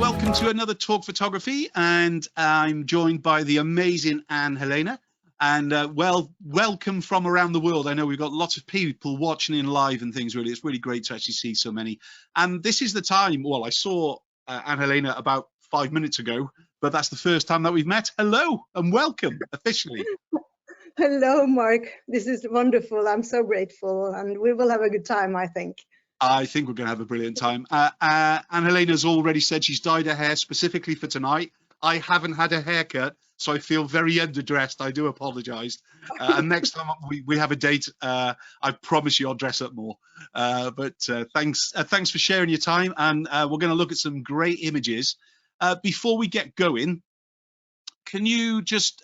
welcome to another Talk Photography, and I'm joined by the amazing Helene. And welcome from around the world. I know we've got lots of people watching in live and things. Really, it's really great to actually see so many. And this is the time. Well, I saw Helene about 5 minutes ago, but that's the first time that we've met. Hello and welcome officially. Hello, Mark. This is wonderful. I'm so grateful, and we will have a good time, I think. I think we're going to have a brilliant time. And Helene's already said she's dyed her hair specifically for tonight. I haven't had a haircut, so I feel very underdressed. I do apologise. And next time we have a date, I promise you I'll dress up more. But thanks for sharing your time. And we're going to look at some great images. Before we get going, can you just...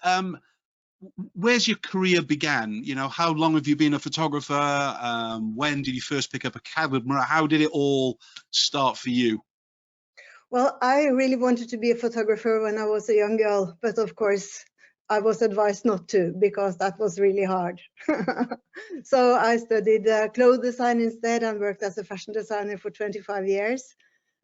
where's your career began? You know, how long have you been a photographer? When did you first pick up a camera? How did it all start for you? Well, I really wanted to be a photographer when I was a young girl, but of course I was advised not to because that was really hard. So I studied clothes design instead and worked as a fashion designer for 25 years.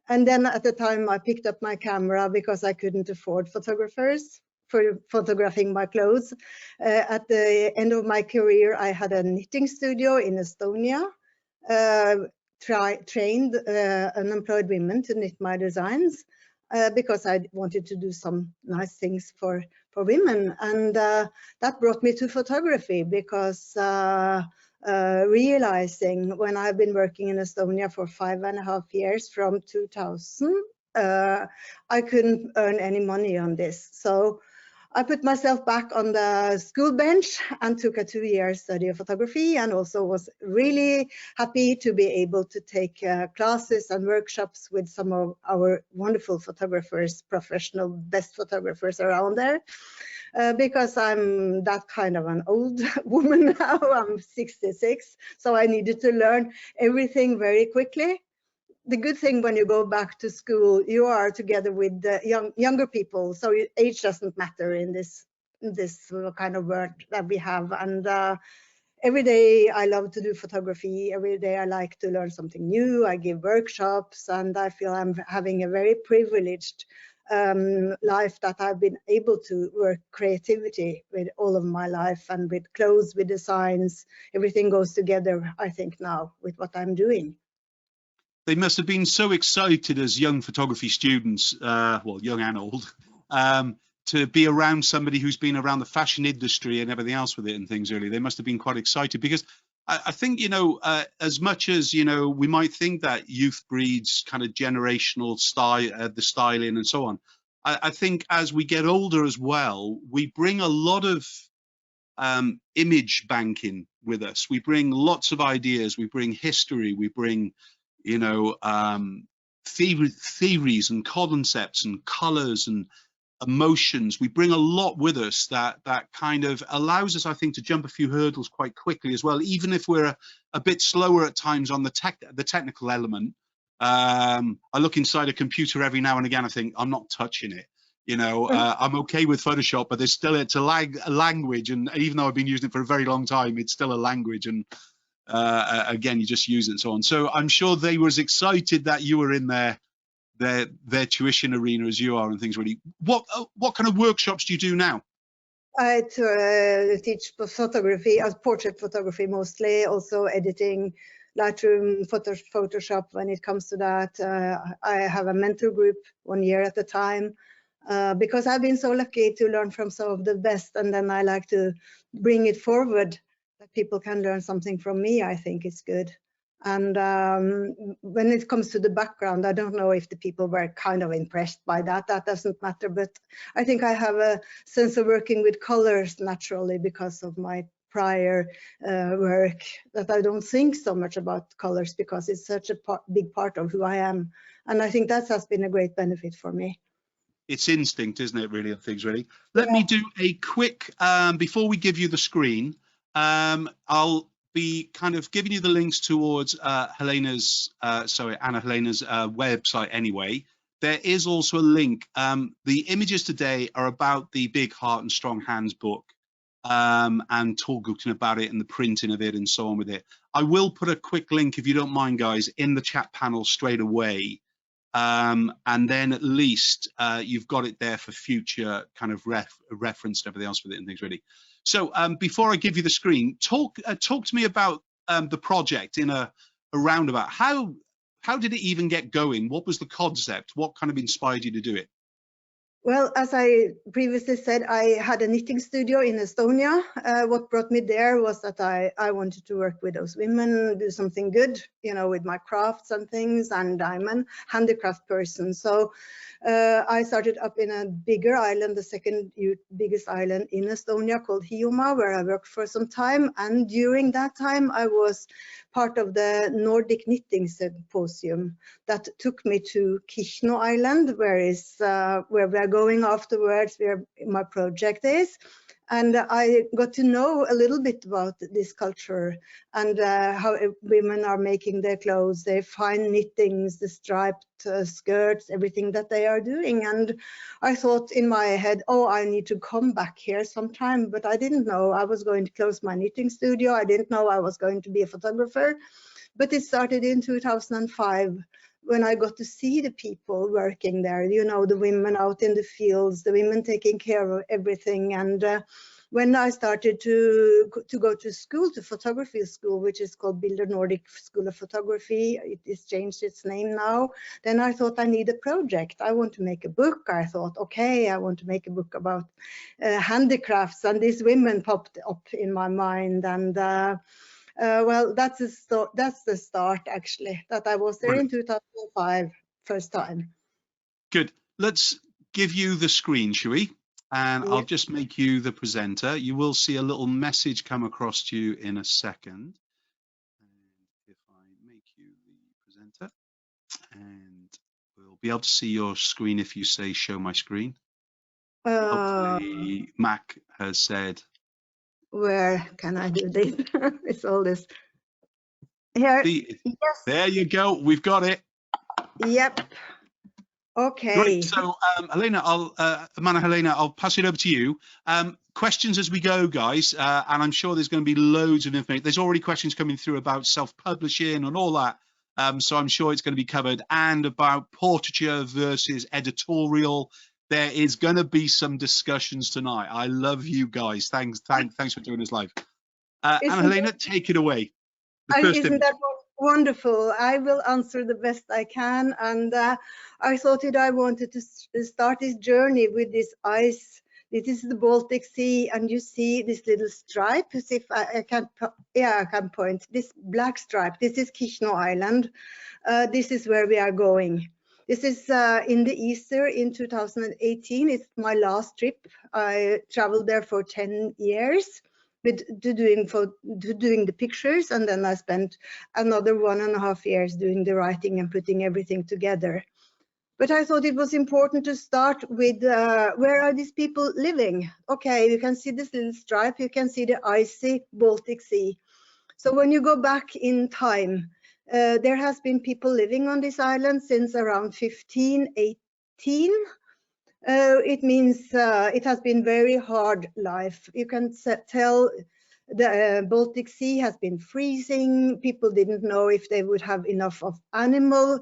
And then at the time I picked up my camera because I couldn't afford photographers for photographing my clothes. At the end of my career, I had a knitting studio in Estonia, trained unemployed women to knit my designs because I wanted to do some nice things for women. And that brought me to photography because realizing when I've been working in Estonia for 5.5 years from 2000, I couldn't earn any money on this. So I put myself back on the school bench and took a 2-year study of photography, and also was really happy to be able to take classes and workshops with some of our wonderful photographers, professional best photographers around there. Because I'm that kind of an old woman now, I'm 66, so I needed to learn everything very quickly. The good thing when you go back to school, you are together with the younger people, so age doesn't matter in this kind of world that we have. And every day I love to do photography. Every day I like to learn something new. I give workshops, and I feel I'm having a very privileged life that I've been able to work creativity with all of my life, and with clothes, with designs. Everything goes together, I think, now with what I'm doing. They must have been so excited as young photography students, well, young and old, to be around somebody who's been around the fashion industry and everything else with it and things. Really, they must have been quite excited because I think, you know, as much as, you know, we might think that youth breeds kind of generational style, the styling and so on. I think as we get older as well, we bring a lot of image banking with us. We bring lots of ideas. We bring history. We bring, you know, theories and concepts and colors and emotions. We bring a lot with us that kind of allows us, I think, to jump a few hurdles quite quickly as well, even if we're a bit slower at times on the technical element. I look inside a computer every now and again, I think, I'm not touching it. You know, I'm okay with Photoshop, but it's a language, and even though I've been using it for a very long time, it's still a language, and again, you just use it and so on. So I'm sure they were as excited that you were in their tuition arena as you are and things. Really, what kind of workshops do you do now? I teach photography, portrait photography mostly, also editing, Lightroom, Photoshop when it comes to that. I have a mentor group 1 year at a time because I've been so lucky to learn from some of the best, and then I like to bring it forward that people can learn something from me. I think it's good. And when it comes to the background, I don't know if the people were kind of impressed by that. That doesn't matter, but I think I have a sense of working with colors naturally because of my prior work, that I don't think so much about colors because it's such a big part of who I am. And I think that has been a great benefit for me. It's instinct, isn't it, really, of things, really? Let me do a quick, before we give you the screen, I'll be kind of giving you the links towards Helene's website anyway. There is also a link. The images today are about the Big Heart and Strong Hands book, and talking about it and the printing of it and so on with it. I will put a quick link, if you don't mind, guys, in the chat panel straight away and then at least you've got it there for future kind of reference and everything else with it and things really. So before I give you the screen, talk to me about the project in a roundabout. How did it even get going? What was the concept? What kind of inspired you to do it? Well, as I previously said, I had a knitting studio in Estonia. What brought me there was that I wanted to work with those women, do something good, you know, with my crafts and things, and I'm a handicraft person. So I started up in a bigger island, the second biggest island in Estonia, called Hiiumaa, where I worked for some time. And during that time, I was part of the Nordic Knitting Symposium that took me to Kihnu Island, where we are going afterwards, where my project is. And I got to know a little bit about this culture and how women are making their clothes, their fine knittings, the striped skirts, everything that they are doing. And I thought in my head, oh, I need to come back here sometime, but I didn't know I was going to close my knitting studio. I didn't know I was going to be a photographer, but it started in 2005. When I got to see the people working there, you know, the women out in the fields, the women taking care of everything. And when I started to go to school, to photography school, which is called Bilder Nordic School of Photography, it has changed its name now, then I thought I need a project. I want to make a book. I thought, okay, I want to make a book about handicrafts, and these women popped up in my mind. And well, that's the start actually, that I was there. Brilliant. In 2005, first time. Good. Let's give you the screen, shall we? And I'll just make you the presenter. You will see a little message come across to you in a second. And if I make you the presenter, and we'll be able to see your screen if you say show my screen. Hopefully Mac has said. Where can I do this? It's all this. Here. Yes. There you go. We've got it. Yep. Okay. Great. So, Helene, I'll pass it over to you. Questions as we go, guys. And I'm sure there's going to be loads of information. There's already questions coming through about self-publishing and all that. So I'm sure it's going to be covered, and about portraiture versus editorial. There is going to be some discussions tonight. I love you guys. Thanks for doing this live. And Helene, take it away. Isn't that wonderful? I will answer the best I can. And I thought I wanted to start this journey with this ice. This is the Baltic Sea, and you see this little stripe. As if I can point. This black stripe. This is Kihnu Island. This is where we are going. This is in the Easter in 2018. It's my last trip. I traveled there for 10 years doing the pictures, and then I spent another 1.5 years doing the writing and putting everything together. But I thought it was important to start with where are these people living? Okay, you can see this little stripe. You can see the icy Baltic Sea. So when you go back in time, there has been people living on this island since around 1518. It means it has been very hard life. You can tell the Baltic Sea has been freezing. People didn't know if they would have enough of animal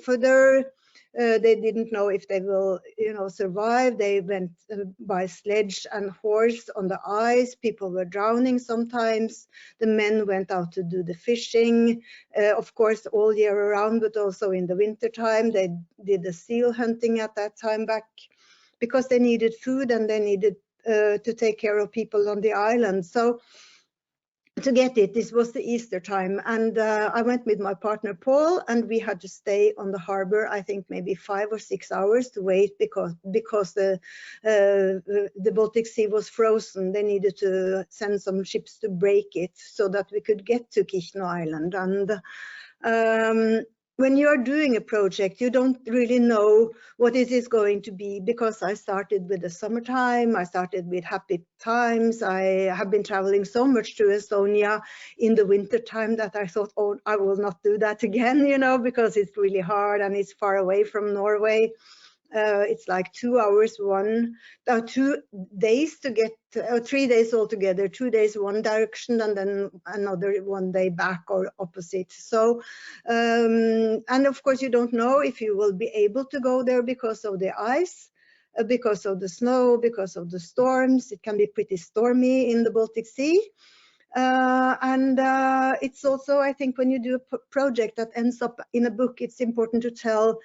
fodder. They didn't know if they will, survive. They went by sledge and horse on the ice. People were drowning sometimes. The men went out to do the fishing, of course, all year around, but also in the winter time. They did the seal hunting at that time back because they needed food, and they needed to take care of people on the island. So to get it, this was the Easter time, and I went with my partner Paul, and we had to stay on the harbor, I think maybe 5 or 6 hours to wait because the Baltic Sea was frozen. They needed to send some ships to break it so that we could get to Kihnu Island. And when you are doing a project, you don't really know what it is going to be, because I started with the summertime, I started with happy times. I have been traveling so much to Estonia in the winter time that I thought, oh, I will not do that again, because it's really hard and it's far away from Norway. It's like 2 hours, 2 days to get, 3 days altogether, 2 days one direction and then another 1 day back or opposite. So, and of course you don't know if you will be able to go there because of the ice, because of the snow, because of the storms. It can be pretty stormy in the Baltic Sea. It's also, I think, when you do a project that ends up in a book, it's important to tell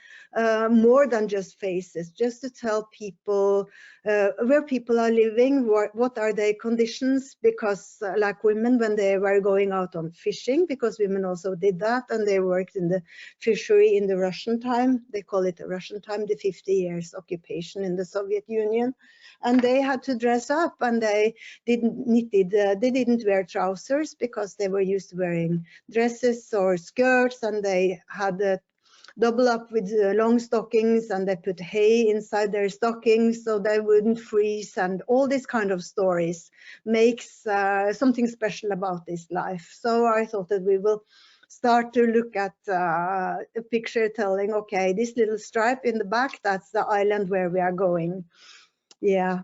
more than just faces, just to tell people where people are living, what are their conditions, because like women, when they were going out on fishing, because women also did that, and they worked in the fishery in the Russian time, they call it the Russian time, the 50 years occupation in the Soviet Union, and they had to dress up, and they didn't wear trousers because they were used to wearing dresses or skirts, and they had double up with long stockings, and they put hay inside their stockings so they wouldn't freeze, and all these kind of stories makes something special about this life. So I thought that we will start to look at a picture telling, okay, this little stripe in the back, that's the island where we are going. Yeah.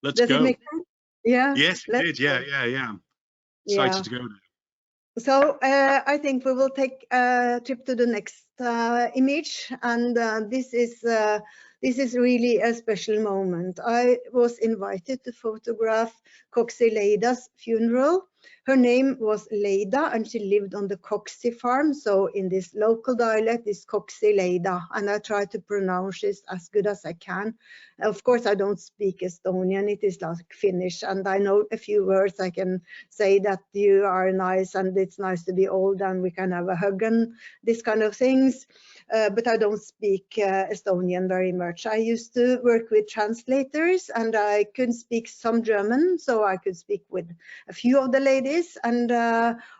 Let's Does go. it make sense? Yeah. Yes, it did. Yeah. Excited to go there. So I think we will take a trip to the next image, and this is really a special moment. I was invited to photograph Coxie Leida's funeral. Her name was Leida, and she lived on the Coxie farm. So in this local dialect, it's Coxie Leida, and I try to pronounce it as good as I can. Of course, I don't speak Estonian. It is like Finnish, and I know a few words. I can say that you are nice, and it's nice to be old, and we can have a hug, and this kind of things. But I don't speak Estonian very much. I used to work with translators, and I could speak some German, so I could speak with a few of the ladies, and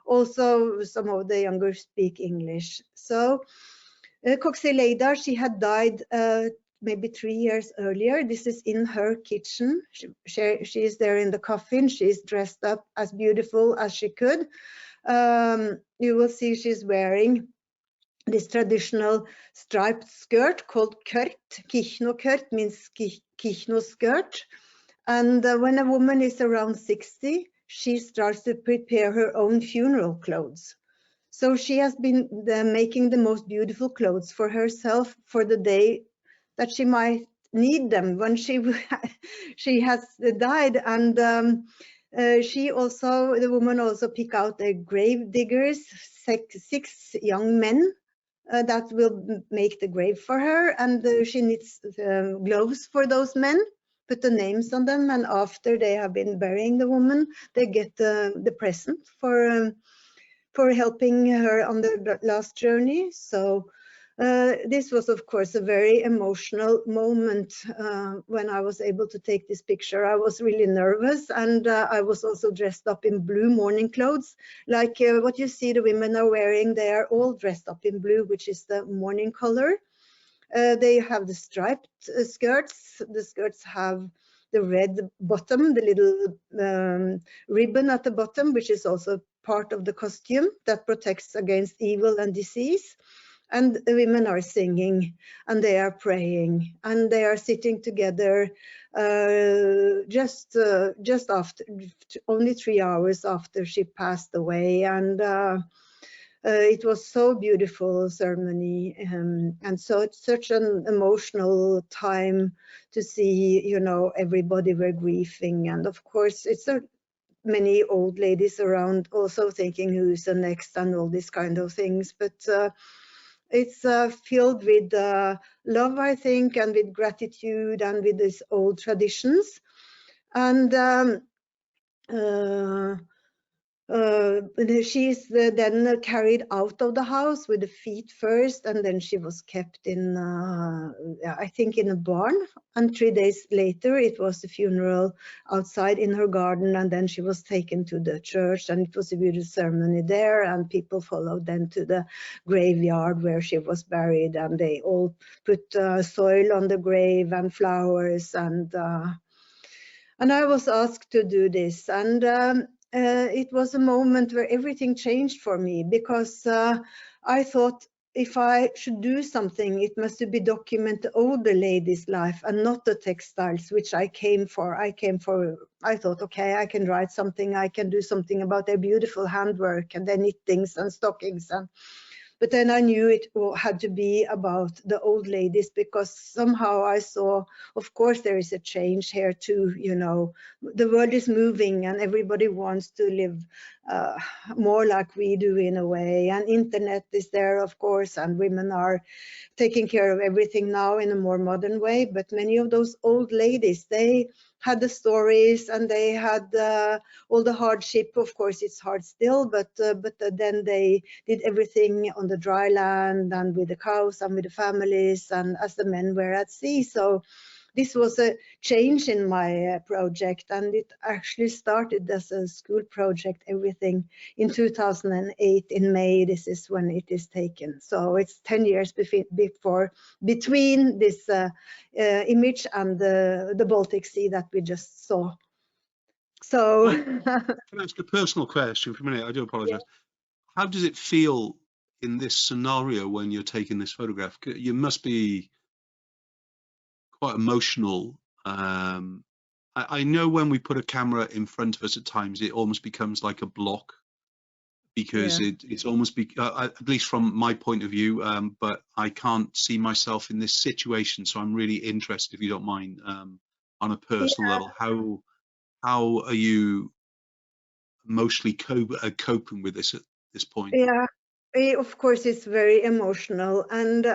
also some of the younger speak English. So Coxie Leida, she had died maybe 3 years earlier. This is in her kitchen. She is there in the coffin. She's dressed up as beautiful as she could. You will see she's wearing this traditional striped skirt called kört. Kihnu kört means Kihnu skirt. And when a woman is around 60, she starts to prepare her own funeral clothes. So she has been making the most beautiful clothes for herself for the day that she might need them when she has died. And the woman also pick out the grave diggers, 6 young men that will make the grave for her, and she needs gloves for those men, put the names on them, and after they have been burying the woman, they get the present for helping her on the last journey. So this was, of course, a very emotional moment when I was able to take this picture. I was really nervous, and I was also dressed up in blue mourning clothes, like what you see the women are wearing. They are all dressed up in blue, which is the mourning color. They have the striped skirts. The skirts have the red bottom, the little ribbon at the bottom, which is also part of the costume that protects against evil and disease. And the women are singing, and they are praying, and they are sitting together just after, only 3 hours after she passed away. And it was so beautiful ceremony, and so it's such an emotional time to see, you know, everybody were grieving. And of course, it's many old ladies around also thinking who's the next and all these kind of things. But it's filled with love, I think, and with gratitude, and with these old traditions. And she's then carried out of the house with the feet first, and then she was kept in, I think, in a barn. And 3 days later, it was the funeral outside in her garden, and then she was taken to the church, and it was a beautiful ceremony there, and people followed then to the graveyard where she was buried, and they all put soil on the grave and flowers, and I was asked to do this, and it was a moment where everything changed for me, because I thought, if I should do something, it must be document the older lady's life and not the textiles, which I came for. I thought, okay, I can write something, I can do something about their beautiful handwork and their knittings and stockings. But then I knew it had to be about the old ladies, because somehow I saw, of course, there is a change here too. You know, the world is moving and everybody wants to live more like we do in a way. And internet is there, of course, and women are taking care of everything now in a more modern way. But many of those old ladies, they had the stories and they had all the hardship. Of course, it's hard still, but then they did everything on the dry land and with the cows and with the families, and as the men were at sea. So this was a change in my project, and it actually started as a school project, everything in 2008 in May. This is when it is taken. So it's 10 years between this image and the Baltic Sea that we just saw. So Can I ask a personal question for a minute? I do apologize. Yeah. How does it feel in this scenario when you're taking this photograph? You must be quite emotional. I know when we put a camera in front of us at times, it almost becomes like a block, because it's almost, at least from my point of view, but I can't see myself in this situation. So I'm really interested, if you don't mind, on a personal level, how are you emotionally coping with this at this point? Yeah, of course, it's very emotional, and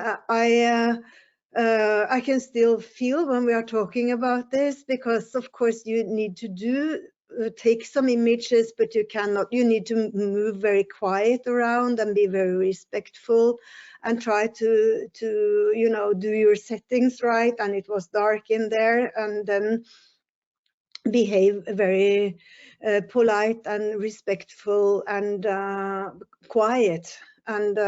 I can still feel when we are talking about this, because of course you need to take some images, but you need to move very quiet around and be very respectful and try to you know, do your settings right. And it was dark in there, and then behave very polite and respectful and quiet. And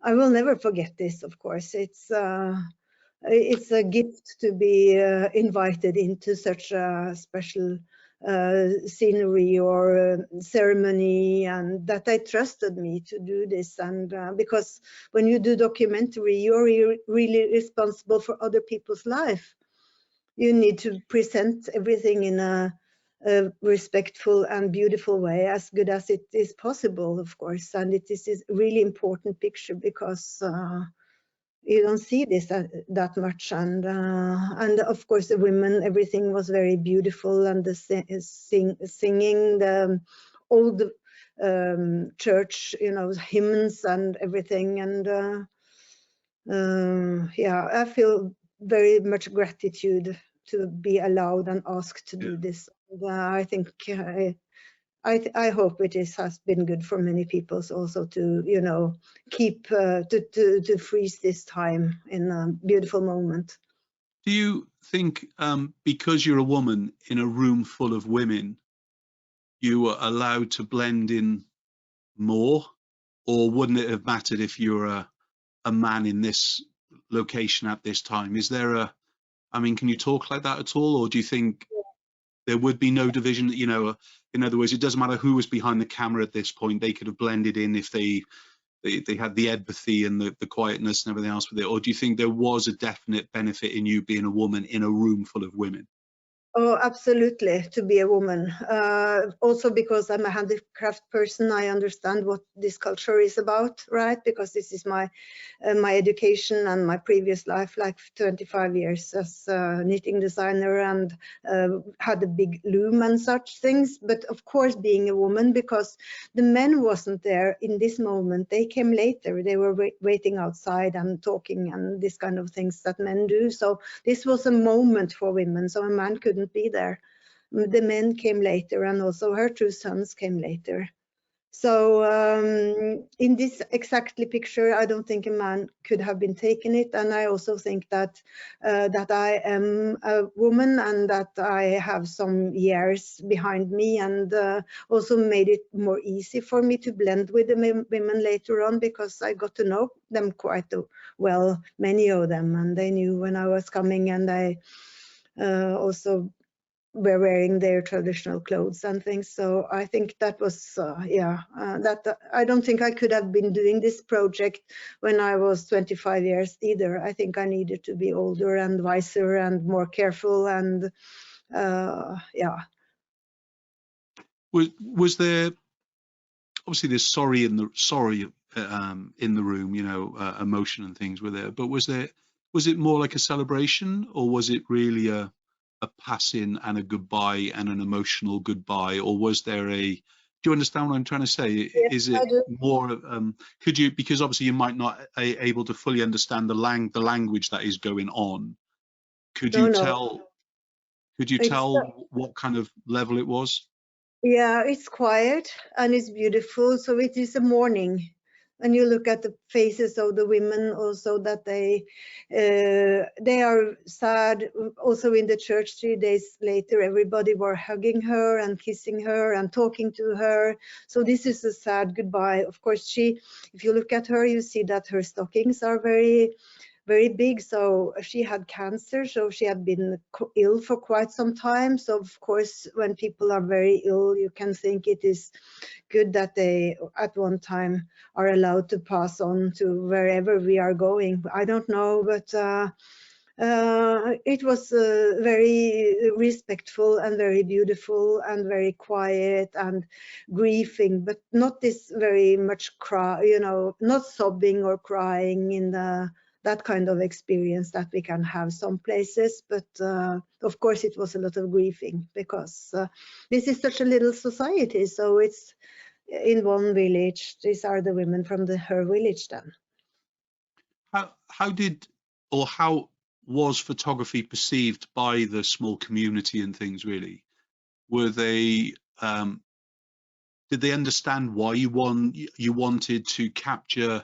I will never forget this, of course. It's a gift to be invited into such a special scenery or ceremony, and that they trusted me to do this. And because when you do documentary, you're really responsible for other people's life. You need to present everything in a respectful and beautiful way, as good as it is possible, of course. And it is a really important picture, because you don't see this that much. And of course the women, everything was very beautiful, and the singing the old church, you know, hymns and everything. And yeah, I feel very much gratitude to be allowed and asked to do this. And, I think I hope it has been good for many people also to, you know, keep to freeze this time in a beautiful moment. Do you think because you're a woman in a room full of women, you were allowed to blend in more, or wouldn't it have mattered if you're a man in this location at this time? Is there I mean, can you talk like that at all, or do you think there would be no division? You know, in other words, it doesn't matter who was behind the camera at this point; they could have blended in if they had the empathy and the quietness and everything else with it. Or do you think there was a definite benefit in you being a woman in a room full of women? Oh, absolutely, to be a woman. Also because I'm a handicraft person, I understand what this culture is about, right? Because this is my education and my previous life, like 25 years as a knitting designer, and had a big loom and such things. But of course, being a woman, because the men wasn't there in this moment. They came later. They were waiting outside and talking and this kind of things that men do. So this was a moment for women. So a man couldn't be there. The men came later, and also her two sons came later. So in this exactly picture, I don't think a man could have been taken it. And I also think that that I am a woman and that I have some years behind me, and also made it more easy for me to blend with the women later on, because I got to know them quite well, many of them, and they knew when I was coming, and I also were wearing their traditional clothes and things. So I think that was, I don't think I could have been doing this project when I was 25 years either. I think I needed to be older and wiser and more careful, and Was there, obviously there's sorry in the room, you know, emotion and things were there, but was it more like a celebration, or was it really a passing and a goodbye and an emotional goodbye, or was there do you understand what I'm trying to say? Yes, Is it more could you, because obviously you might not able to fully understand the language that is going on, could you tell what kind of level it was? Yeah, it's quiet and it's beautiful. So it is a mourning. And you look at the faces of the women also, that they are sad. Also in the church 3 days later, everybody were hugging her and kissing her and talking to her. So this is a sad goodbye. Of course, if you look at her, you see that her stockings are very big. So she had cancer, so she had been ill for quite some time. So of course, when people are very ill, you can think it is good that they at one time are allowed to pass on to wherever we are going. I don't know, but it was very respectful and very beautiful and very quiet and grieving, but not this very much cry, you know, not sobbing or crying in that kind of experience that we can have some places. But of course it was a lot of grieving, because this is such a little society. So it's in one village. These are the women from her village then. How was photography perceived by the small community and things, really? Were they did they understand why you wanted to capture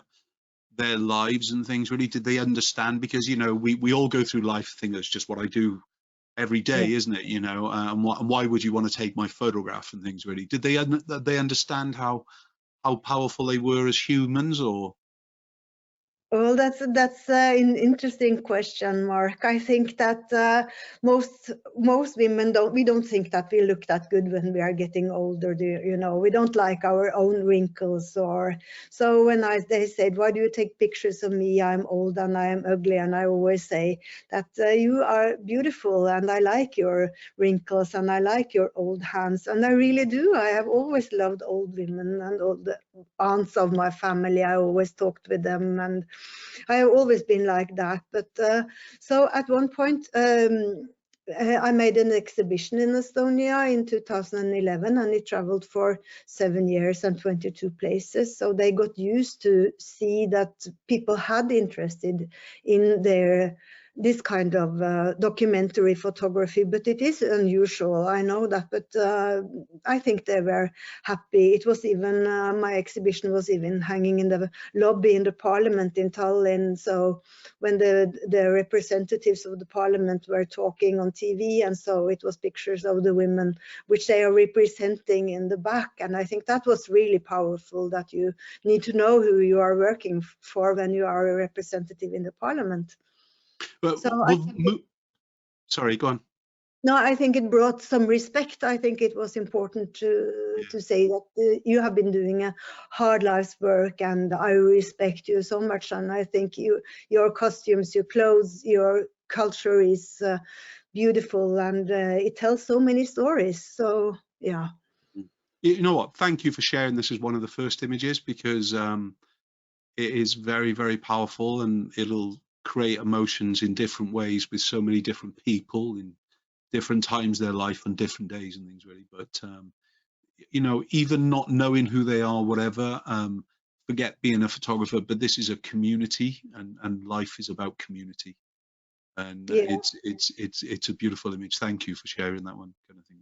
their lives and things, really? Did they understand? Because, you know, we all go through life thinking that's just what I do every day, isn't it? You know, and why would you want to take my photograph and things, really? Did they understand how powerful they were as humans, or? Well, that's an interesting question, Mark. I think that most women don't think that we look that good when we are getting older. You know, we don't like our own wrinkles, or so. When they said, "Why do you take pictures of me? I'm old and I am ugly," and I always say that you are beautiful and I like your wrinkles and I like your old hands, and I really do. I have always loved old women and all the aunts of my family. I always talked with them, and I have always been like that. But so at one point, I made an exhibition in Estonia in 2011, and it traveled for 7 years and 22 places. So they got used to see that people had interested in this kind of documentary photography, but it is unusual, I know that, but I think they were happy. It was even, my exhibition was even hanging in the lobby in the parliament in Tallinn. So when the representatives of the parliament were talking on TV, and so it was pictures of the women which they are representing in the back. And I think that was really powerful, that you need to know who you are working for when you are a representative in the parliament. But, sorry, go on. No, I think it brought some respect. I think it was important to say that you have been doing a hard life's work, and I respect you so much. And I think your costumes, your clothes, your culture is beautiful, and it tells so many stories. So yeah. You know what? Thank you for sharing this as one of the first images, because it is very, very powerful, and it'll create emotions in different ways with so many different people in different times of their life and different days and things, really. But you know, even not knowing who they are, whatever, forget being a photographer, but this is a community, and life is about community, and it's a beautiful image. Thank you for sharing that one kind of thing.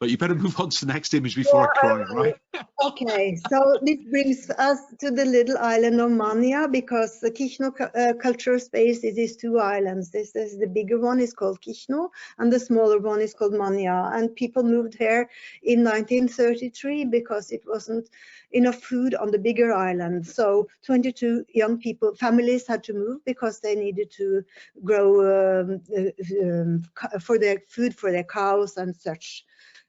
But you better move on to the next image before Yeah, I cry, right? okay, so this brings us to the little island of Manija, because the Kihnu cultural space is these two islands. This is the bigger one is called Kihnu, and the smaller one is called Manija. And people moved here in 1933 because it wasn't enough food on the bigger island. So 22 young people, families had to move because they needed to grow for their food for their cows and such.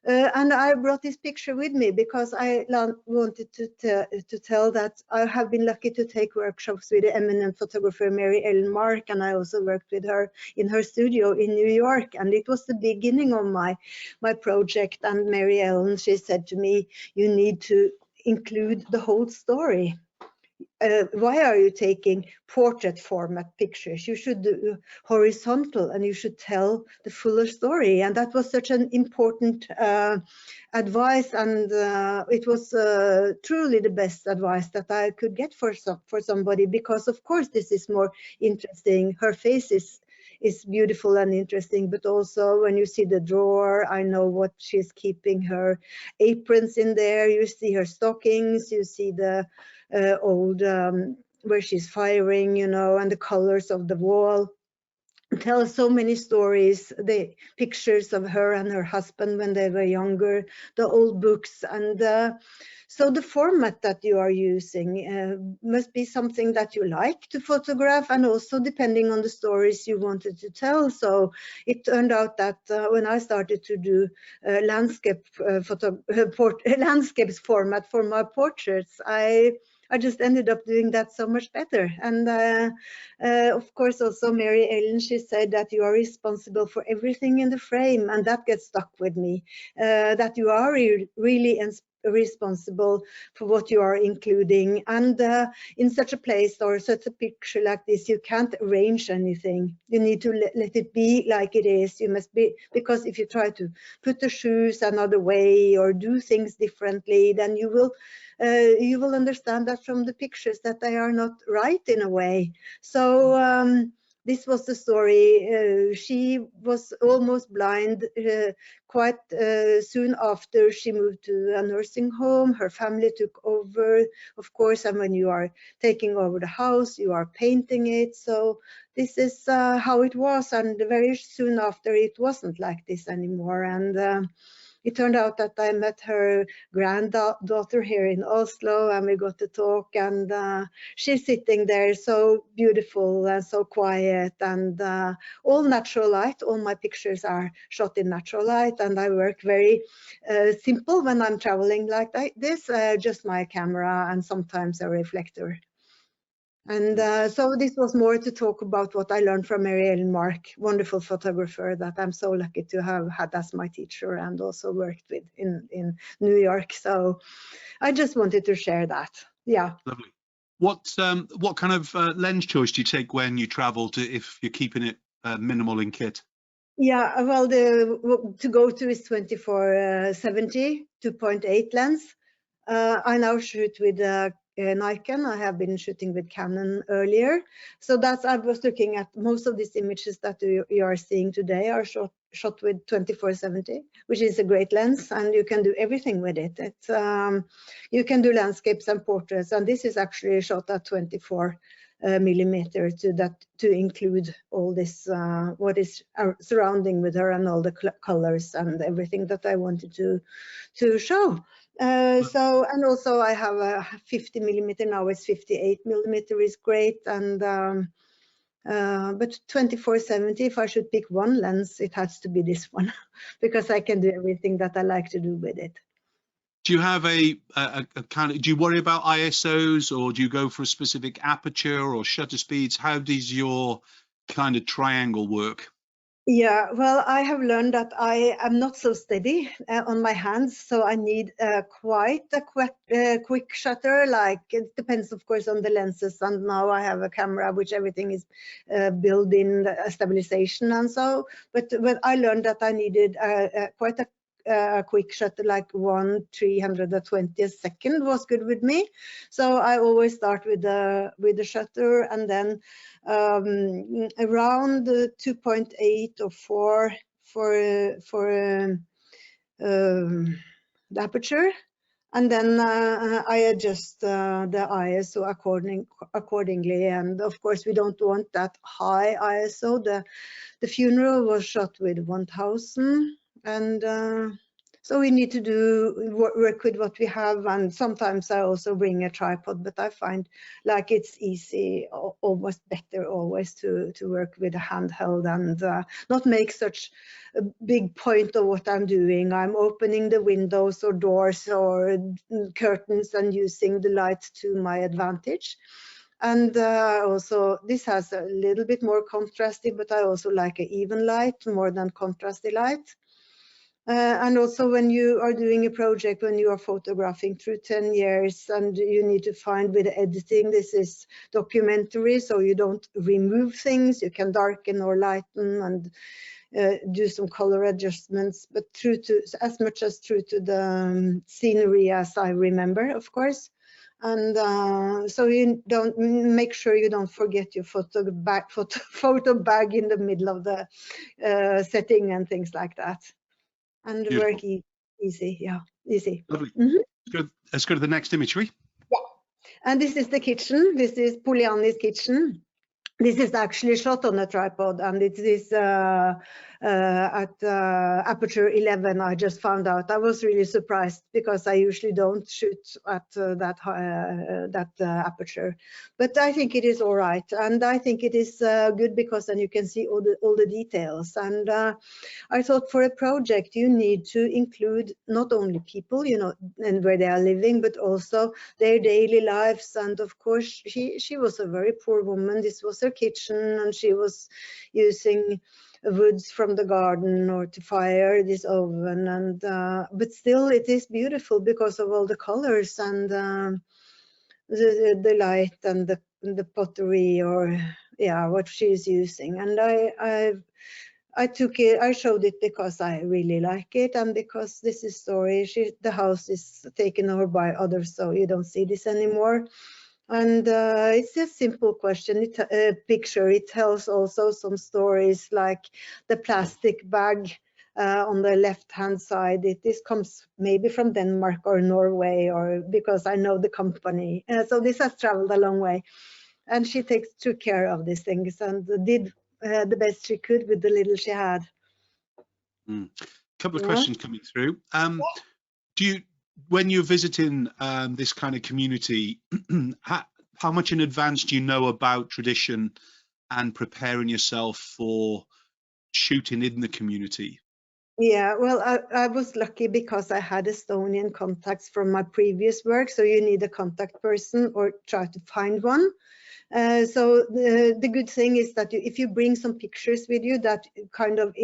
And I brought this picture with me because I wanted to tell that I have been lucky to take workshops with the eminent photographer Mary Ellen Mark, and I also worked with her in her studio in New York. And it was the beginning of my project. And Mary Ellen, she said to me, "You need to include the whole story. Why are you taking portrait format pictures? You should do horizontal, and you should tell the fuller story." And that was such an important advice, and it was truly the best advice that I could get for somebody, because of course this is more interesting. Her face is beautiful and interesting, but also when you see the drawer, I know what she's keeping her aprons in there. You see her stockings, you see the old where she's firing, you know, and the colors of the wall tell so many stories. The pictures of her and her husband when they were younger, the old books, and so the format that you are using must be something that you like to photograph, and also depending on the stories you wanted to tell. So it turned out that when I started to do landscapes format for my portraits, I just ended up doing that so much better. And of course, also Mary Ellen, she said that you are responsible for everything in the frame, and that gets stuck with me, that you are really responsible for what you are including. And in such a place or such a picture like this, you can't arrange anything. You need to let it be like it is. You must be, because if you try to put the shoes another way or do things differently, then you will understand that from the pictures that they are not right in a way. So this was the story. She was almost blind quite soon after she moved to a nursing home. Her family took over, of course, and when you are taking over the house, you are painting it. So this is how it was, and very soon after it wasn't like this anymore. And it turned out that I met her granddaughter here in Oslo, and we got to talk, and she's sitting there so beautiful and so quiet, and all natural light. All my pictures are shot in natural light, and I work very simple when I'm traveling like this, just my camera and sometimes a reflector. And so this was more to talk about what I learned from Mary Ellen Mark, wonderful photographer that I'm so lucky to have had as my teacher and also worked with in New York. So I just wanted to share that. Yeah. Lovely. What kind of lens choice do you take when you travel, if you're keeping it minimal in kit? Yeah, well, to go to is 24-70 2.8 lens. I now shoot with Nikon. I have been shooting with Canon earlier. So I was looking at most of these images that you are seeing today are shot with 24-70, which is a great lens, and you can do everything with it. It's you can do landscapes and portraits, and this is actually shot at 24 millimeter to include all this what is surrounding with her and all the colors and everything that I wanted to show. So, and also I have a 50 millimeter now. It's 58 millimeter is great, and but 24-70, if I should pick one lens, it has to be this one because I can do everything that I like to do with it. Do you have a kind of, do you worry about ISOs, or do you go for a specific aperture or shutter speeds? How does your kind of triangle work? Yeah, well, I have learned that I am not so steady on my hands, so I need quite a quick shutter. Like, it depends, of course, on the lenses. And now I have a camera which everything is built-in stabilization and so. But I learned that I needed quite a quick shutter, like 1/320 second was good with me. So I always start with the shutter, and then around 2.8 or 4 for the aperture, and then I adjust the ISO accordingly. And of course, we don't want that high ISO. The funeral was shot with 1000, and so we need to work with what we have. And sometimes I also bring a tripod, but I find like it's easy, almost better always to work with a handheld and not make such a big point of what I'm doing. I'm opening the windows or doors or curtains and using the lights to my advantage. And also this has a little bit more contrasty, but I also like an even light more than contrasty light. And also when you are doing a project, when you are photographing through 10 years and you need to find with editing, this is documentary, so you don't remove things, you can darken or lighten and do some color adjustments, but true to, as much as true to the scenery as I remember, of course. And so you don't make sure you don't forget your photo bag in the middle of the setting and things like that. And Beautiful. work easy, yeah, easy. Lovely. Mm-hmm. Let's go to the next imagery. Yeah, and this is the kitchen. This is Poliani's kitchen. This is actually shot on a tripod, and it is at aperture 11. I just found out. I was really surprised because I usually don't shoot at that aperture, but I think it is all right, and I think it is good because then you can see all the details. And I thought for a project you need to include not only people, you know, and where they are living, but also their daily lives. And of course, she was a very poor woman. This was her kitchen, and she was using woods from the garden or to fire this oven. And but still it is beautiful because of all the colors and the light and the pottery, or yeah, what she is using. And I took it, I showed it because I really like it, and because this is story. The house is taken over by others, so you don't see this anymore. And it's a simple picture. It tells also some stories, like the plastic bag on the left-hand side. This comes maybe from Denmark or Norway, or because I know the company. So this has traveled a long way. And she took care of these things and did the best she could with the little she had. Couple of questions coming through. Do you, when you're visiting this kind of community, how much in advance do you know about tradition and preparing yourself for shooting in the community? Yeah, well, I was lucky because I had Estonian contacts from my previous work, so you need a contact person or try to find one. So the good thing is that if you bring some pictures with you that kind of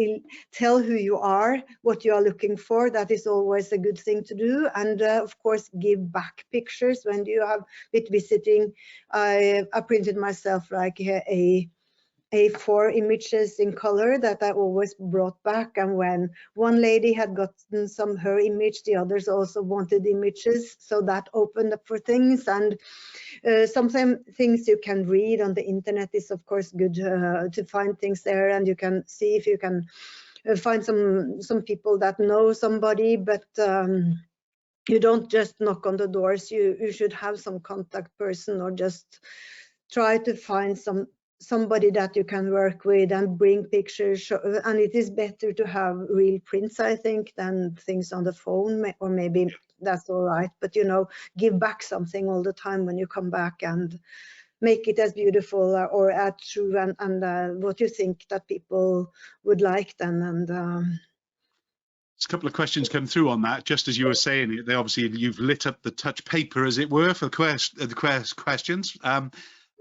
tell who you are, what you are looking for, that is always a good thing to do. And of course, give back pictures when you have been visiting. I printed myself like A4 images in color that I always brought back, and when one lady had gotten her image, the others also wanted images, so that opened up for things. And sometimes things you can read on the internet is of course good to find things there, and you can see if you can find some people that know somebody, but you don't just knock on the doors. You should have some contact person, or just try to find somebody that you can work with and bring pictures. And it is better to have real prints, I think, than things on the phone, or maybe that's all right, but you know, give back something all the time when you come back, and make it as beautiful or add true and what you think that people would like then. And There's a couple of questions come through on that. Just as you were saying it, they obviously, you've lit up the touch paper, as it were, for the questions.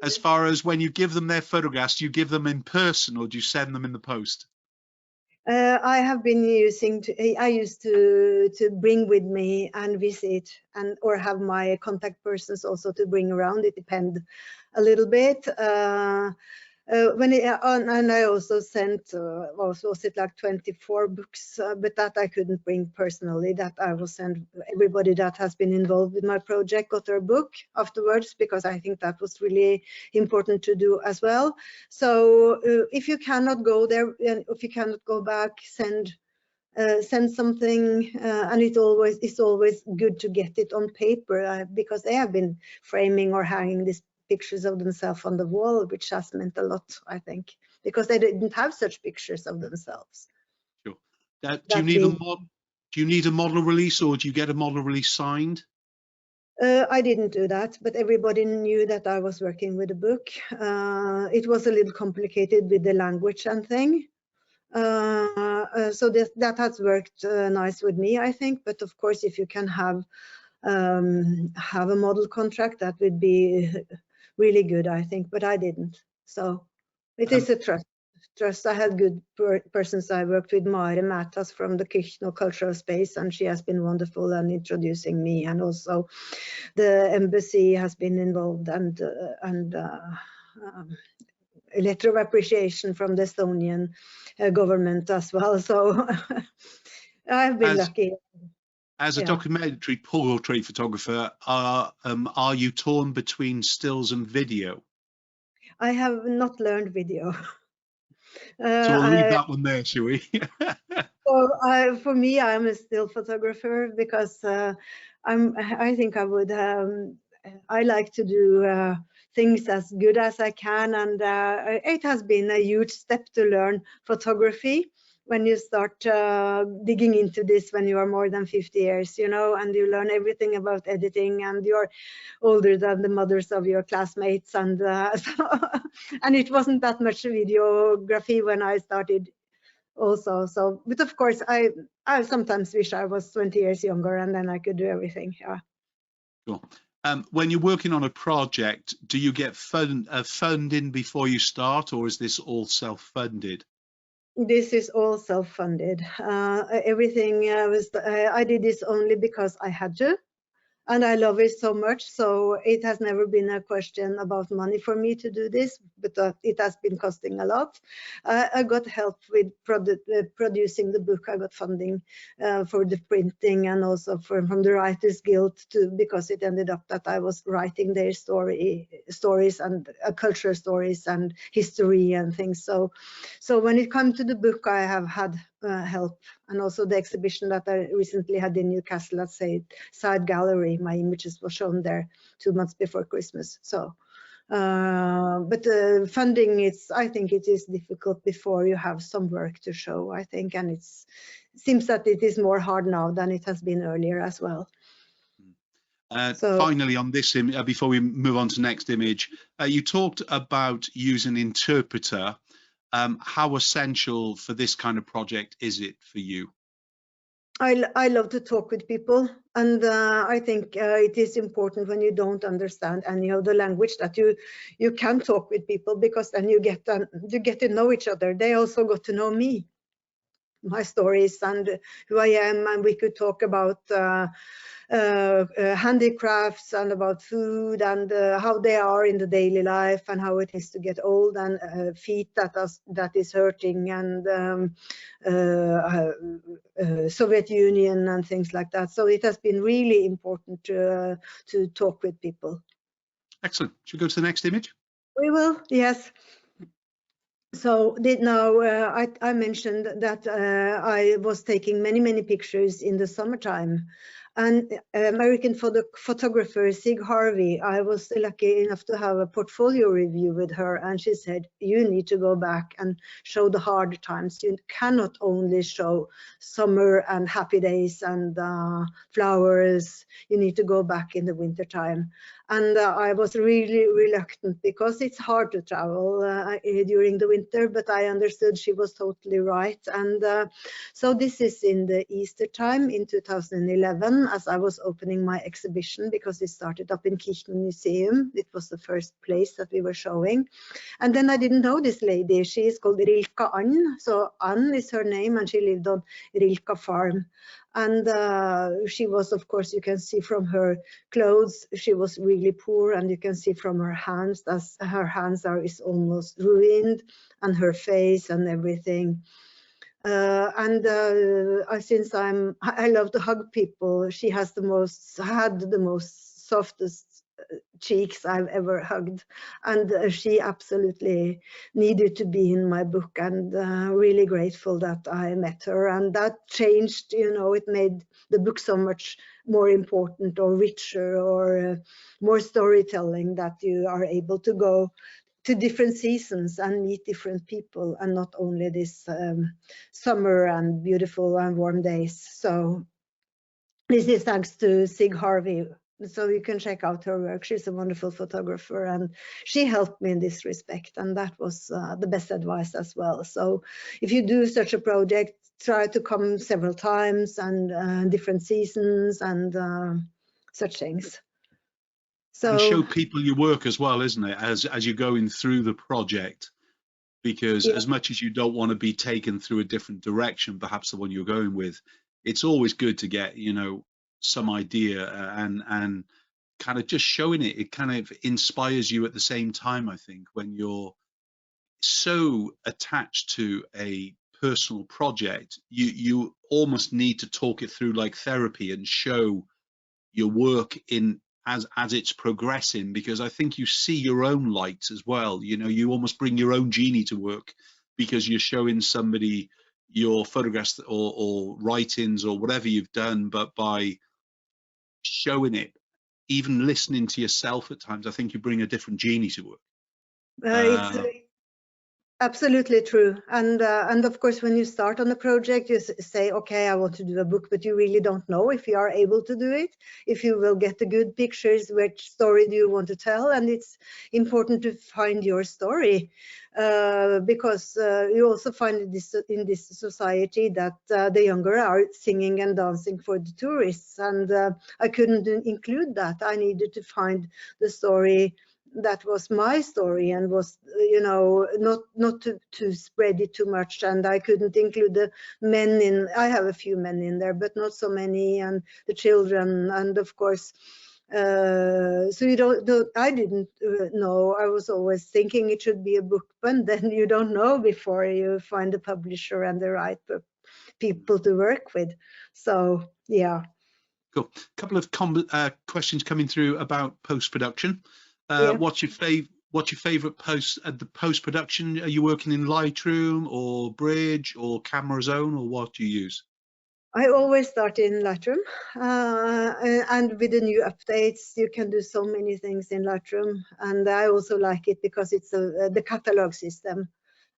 As far as when you give them their photographs, do you give them in person or do you send them in the post? I have been I used to bring with me and visit, and or have my contact persons also to bring around. It depends a little bit. And I also sent, was it like 24 books, but that I couldn't bring personally. That I will send everybody that has been involved with my project got their book afterwards, because I think that was really important to do as well. So if you cannot go there, and if you cannot go back, send send something, and it's always good to get it on paper, because they have been framing or hanging these pictures of themselves on the wall, which has meant a lot, I think, because they didn't have such pictures of themselves. Sure. Do you need a model release, or do you get a model release signed? I didn't do that, but everybody knew that I was working with a book. It was a little complicated with the language and thing. So that has worked nice with me, I think. But of course, if you can have a model contract, that would be really good, I think. But I didn't. So it is a trust. I had good persons. I worked with Mare Matas from the Kihnu cultural space, and she has been wonderful in introducing me. And also, the embassy has been involved, and a letter of appreciation from the Estonian government as well. So I've been lucky. As a documentary portrait photographer, are you torn between stills and video? I have not learned video. So we'll leave that one there, shall we? For me, I'm a still photographer, because I think I would. I like to do things as good as I can, and it has been a huge step to learn photography when you start digging into this when you are more than 50 years, you know, and you learn everything about editing, and you're older than the mothers of your classmates, and and it wasn't that much videography when I started also. So, but of course, I sometimes wish I was 20 years younger, and then I could do everything. Yeah. Cool. When you're working on a project, do you get funding before you start, or is this all self-funded? This is all self-funded. Everything I did this only because I had to, and I love it so much. So it has never been a question about money for me to do this, but it has been costing a lot. I got help with producing the book. I got funding for the printing, and also from the Writers Guild too, because it ended up that I was writing their stories and cultural stories and history and things. So when it comes to the book, I have had help, and also the exhibition that I recently had in Newcastle at Side Gallery. My images were shown there 2 months before Christmas. So, but funding, I think it is difficult before you have some work to show, I think, and it seems that it is more hard now than it has been earlier as well. Finally, on this image, before we move on to the next image, you talked about using an interpreter. How essential for this kind of project is it for you? I love to talk with people, and I think it is important when you don't understand any of the language that you can talk with people, because then you get to know each other. They also got to know me, my stories, and who I am, and we could talk about handicrafts and about food, and how they are in the daily life, and how it is to get old, and feet that is hurting, and Soviet Union and things like that. So it has been really important to talk with people. Excellent. Should we go to the next image? We will, yes. So now I mentioned that I was taking many pictures in the summertime, and American photographer Sig Harvey, I was lucky enough to have a portfolio review with her, and she said, you need to go back and show the hard times. You cannot only show summer and happy days and flowers. You need to go back in the winter time. And I was really reluctant, because it's hard to travel during the winter, but I understood she was totally right. And so this is in the Easter time in 2011, as I was opening my exhibition, because it started up in Kihnu Museum. It was the first place that we were showing. And then I didn't know this lady. She is called Rilka Ann. So Ann is her name, and she lived on Rilka farm. And she was, of course, you can see from her clothes, she was really poor, and you can see from her hands that her hands is almost ruined, and her face and everything. Since I love to hug people, she has had the most softest cheeks I've ever hugged. And she absolutely needed to be in my book, and really grateful that I met her. And that changed, you know, it made the book so much more important or richer or more storytelling, that you are able to go to different seasons and meet different people, and not only this summer and beautiful and warm days. So this is thanks to Sig Harvey. So you can check out her work. She's a wonderful photographer, and she helped me in this respect, and that was the best advice as well. So if you do such a project, try to come several times and different seasons and such things. So, and show people your work as well, isn't it, as you're going through the project, because yeah. as much as you don't want to be taken through a different direction, perhaps the one you're going with, it's always good to get, you know, some idea and kind of just showing it. It kind of inspires you at the same time, I think, when you're so attached to a personal project, you almost need to talk it through like therapy and show your work in as it's progressing, because I think you see your own light as well. You know, you almost bring your own genie to work because you're showing somebody your photographs or writings or whatever you've done, but by showing it, even listening to yourself at times, I think you bring a different genie to work. It's absolutely true. And of course, when you start on a project, you say, okay, I want to do a book, but you really don't know if you are able to do it, if you will get the good pictures, which story do you want to tell. And it's important to find your story, because you also find this in this society that the younger are singing and dancing for the tourists. And I couldn't include that. I needed to find the story that was my story, and was, you know, not to spread it too much. And I couldn't include the men in. I have a few men in there, but not so many, and the children, and of course. So you don't I didn't know. I was always thinking it should be a book, but then you don't know before you find the publisher and the right people to work with. So yeah. Cool. A couple of questions coming through about post-production. Yeah. What's your favorite post-production? Are you working in Lightroom or Bridge or Camera Zone, or what do you use? I always start in Lightroom, and with the new updates, you can do so many things in Lightroom. And I also like it because it's the catalog system.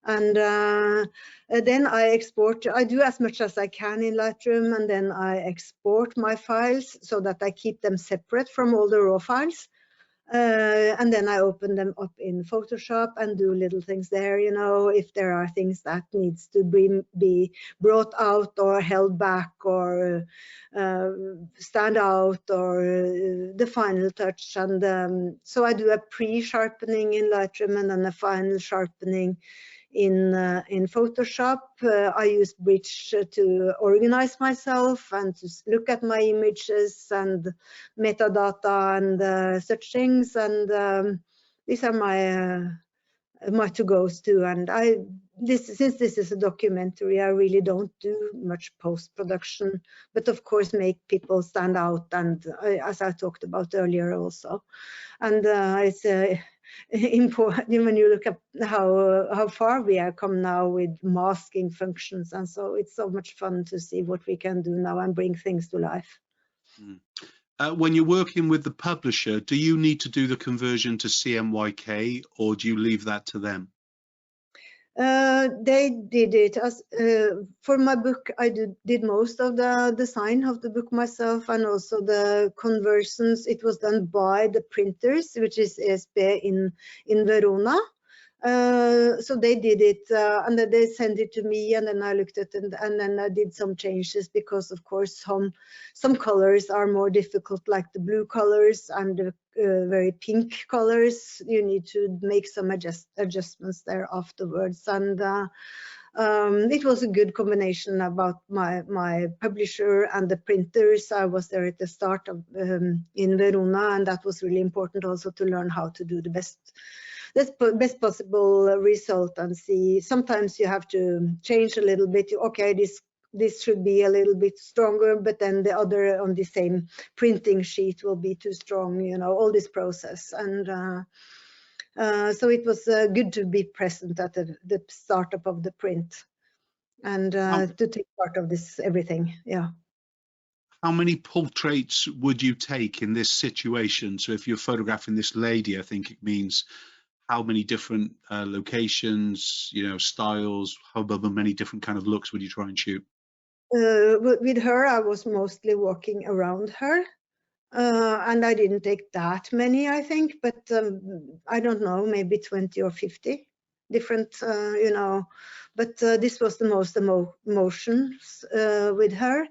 And then I export. I do as much as I can in Lightroom, and then I export my files so that I keep them separate from all the raw files. And then I open them up in Photoshop and do little things there, you know, if there are things that needs to be brought out or held back or stand out, or the final touch. And so I do a pre-sharpening in Lightroom and then a final sharpening in Photoshop. I use Bridge to organize myself and to look at my images and metadata and such things. And these are my to-goes too. And since this is a documentary, I really don't do much post-production, but of course make people stand out, and as I talked about earlier also. And it's important when you look at how far we have come now with masking functions, and so it's so much fun to see what we can do now and bring things to life. When you're working with the publisher, do you need to do the conversion to CMYK, or do you leave that to them? They did it. For my book, I did most of the design of the book myself, and also the conversions. It was done by the printers, which is ESP in Verona. So they did it, and then they sent it to me, and then I looked at it, and then I did some changes, because of course some colors are more difficult, like the blue colors and the very pink colors. You need to make some adjustments there afterwards. And it was a good combination about my publisher and the printers. I was there at the start of in Verona, and that was really important also to learn how to do the best possible result and see. Sometimes you have to change a little bit. Okay, this this should be a little bit stronger, but then the other on the same printing sheet will be too strong, you know, all this process. And so it was good to be present at the startup of the print and to take part of this everything. Yeah. How many portraits would you take in this situation? So if you're photographing this lady, I think it means how many different locations, you know, styles, however many different kind of looks would you try and shoot? With her, I was mostly walking around her. And I didn't take that many, I think, but I don't know, maybe 20 or 50 different, you know, but this was the most emotions with her.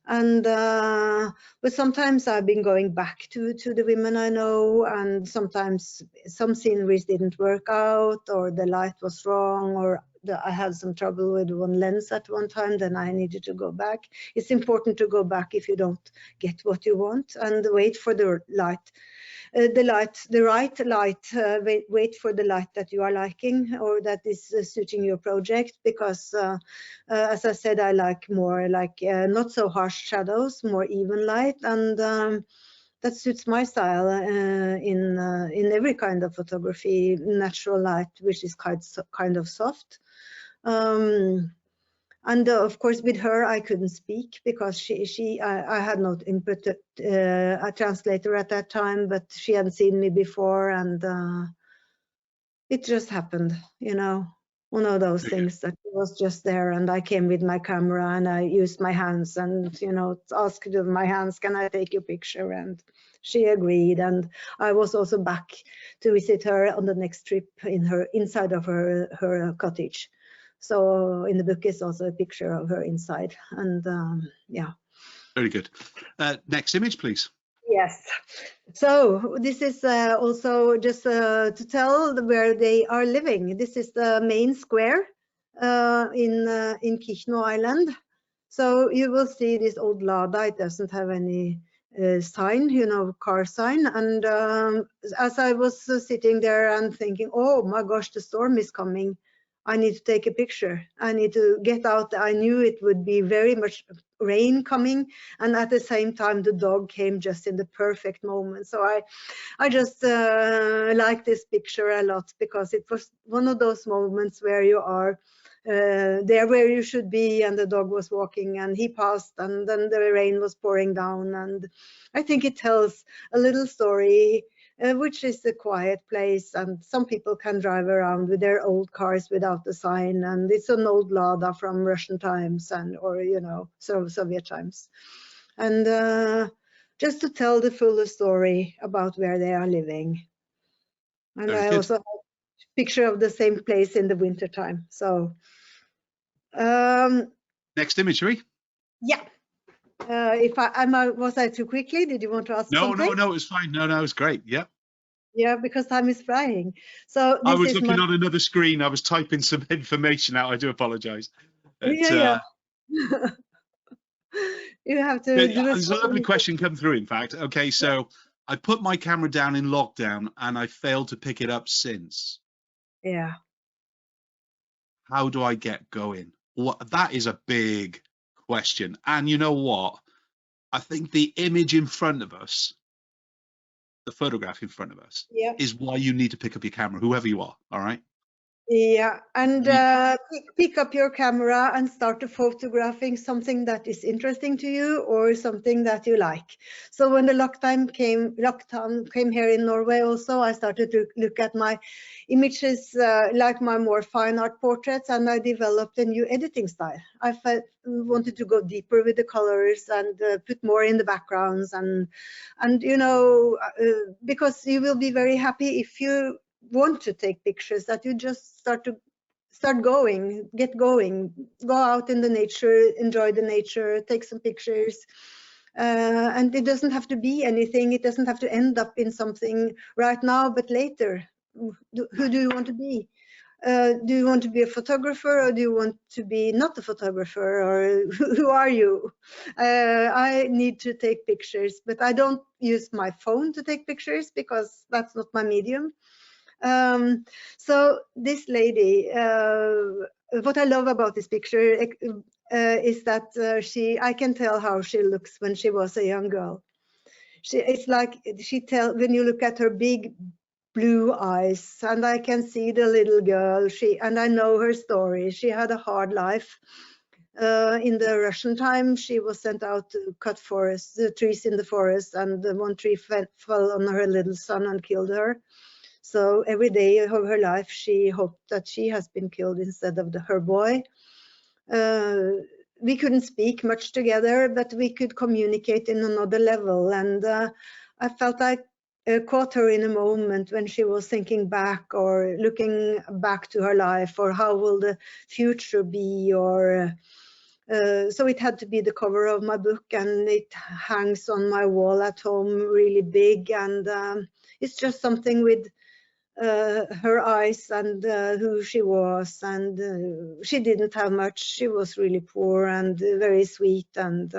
And but sometimes I've been going back to the women I know, and sometimes some sceneries didn't work out, or the light was wrong, or I had some trouble with one lens at one time, then I needed to go back. It's important to go back if you don't get what you want, and wait for the light. The right light, wait for the light that you are liking or that is suiting your project, because as I said, I like more like not so harsh shadows, more even light, and that suits my style in every kind of photography. Natural light, which is kind of soft. And of course, with her, I couldn't speak because I had not input a translator at that time, but she hadn't seen me before, and it just happened, you know, one of those things that was just there. And I came with my camera and I used my hands and, you know, asked with my hands, can I take your picture? And she agreed. And I was also back to visit her on the next trip inside of her cottage. So in the book is also a picture of her inside, and yeah. Very good. Next image, please. Yes. So this is also just to tell where they are living. This is the main square in Kihnu Island. So you will see this old Lada. It doesn't have any sign, you know, car sign. And as I was sitting there and thinking, oh my gosh, the storm is coming. I need to take a picture. I need to get out. I knew it would be very much rain coming, and at the same time the dog came just in the perfect moment. So I just like this picture a lot, because it was one of those moments where you are there where you should be, and the dog was walking and he passed, and then the rain was pouring down. And I think it tells a little story, which is a quiet place, and some people can drive around with their old cars without the sign, and it's an old Lada from Russian times or you know, Soviet times, and just to tell the full story about where they are living. And I also have a picture of the same place in the winter time. So next image, Ree. Yeah. Was I too quickly? Did you want to ask something? No, it's fine. No, it's great. Yeah. Yeah, because time is flying. So I was looking on another screen. I was typing some information out. I do apologize. Yeah. You have to. There's a lovely question come through, in fact. Okay, so I put my camera down in lockdown and I failed to pick it up since. Yeah. How do I get going? That is a big question. And you know what? I think the image in front of us, the photograph in front of us, is why you need to pick up your camera, whoever you are. All right. Yeah, and pick up your camera and start photographing something that is interesting to you or something that you like. So when the lockdown came here in Norway also, I started to look at my images, like my more fine art portraits, and I developed a new editing style. I wanted to go deeper with the colors and put more in the backgrounds, and you know, because you will be very happy if you want to take pictures, that you just get going, go out in the nature, enjoy the nature, take some pictures, and it doesn't have to be anything. It doesn't have to end up in something right now, but later. Who do you want to be? Do you want to be a photographer, or do you want to be not a photographer, or who are you? I need to take pictures, but I don't use my phone to take pictures because that's not my medium. So this lady, what I love about this picture is that I can tell how she looks when she was a young girl. It's like when you look at her big blue eyes, and I can see the little girl. And I know her story. She had a hard life. In the Russian time, she was sent out to cut trees in the forest, and one tree fell on her little son and killed her. So every day of her life, she hoped that she has been killed instead of her boy. We couldn't speak much together, but we could communicate in another level. And I felt I caught her in a moment when she was thinking back or looking back to her life, or how will the future be, or so it had to be the cover of my book, and it hangs on my wall at home really big. And it's just something with her eyes and who she was, and she didn't have much. She was really poor and very sweet. And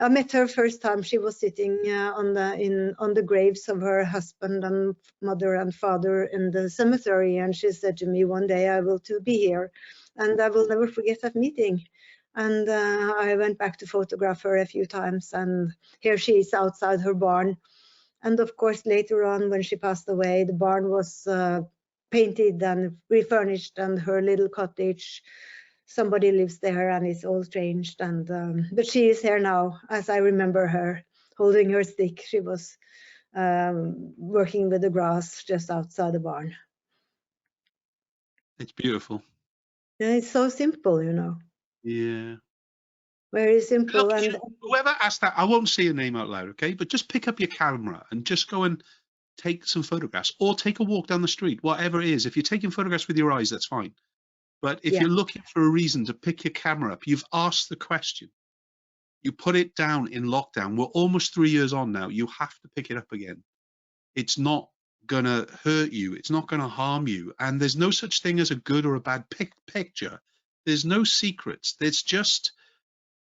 I met her first time. She was sitting on the graves of her husband and mother and father in the cemetery, and she said to me, "One day I will too be here," and I will never forget that meeting. And I went back to photograph her a few times, and here she is outside her barn. And of course, later on, when she passed away, the barn was painted and refurnished, and her little cottage, somebody lives there, and it's all changed. And but she is here now, as I remember her, holding her stick. She was working with the grass just outside the barn. It's beautiful. And it's so simple, you know. Yeah. Very simple. Look, And whoever asked that, I won't say your name out loud, okay? But just pick up your camera and just go and take some photographs, or take a walk down the street, whatever it is. If you're taking photographs with your eyes, that's fine. But if you're looking for a reason to pick your camera up, you've asked the question. You put it down in lockdown. We're almost 3 years on now. You have to pick it up again. It's not going to hurt you. It's not going to harm you. And there's no such thing as a good or a bad picture. There's no secrets. There's just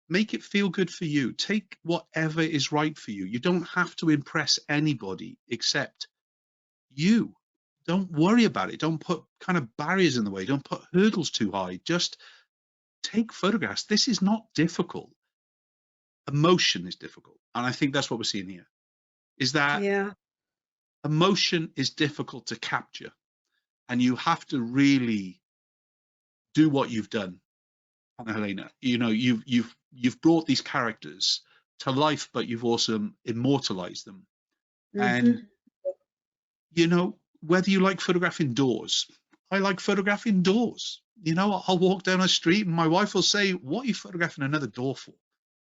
make it feel good for you. Take whatever is right for you. You don't have to impress anybody except you. Don't worry about it. Don't put kind of barriers in the way. Don't put hurdles too high. Just take photographs. This is not difficult. Emotion is difficult. And I think that's what we're seeing here, is that emotion is difficult to capture. And you have to really do what you've done, Helene. You know, you've brought these characters to life, but you've also immortalized them. And you know, whether you like photographing doors, I like photographing doors. You know, I'll walk down a street and my wife will say, "What are you photographing another door for?"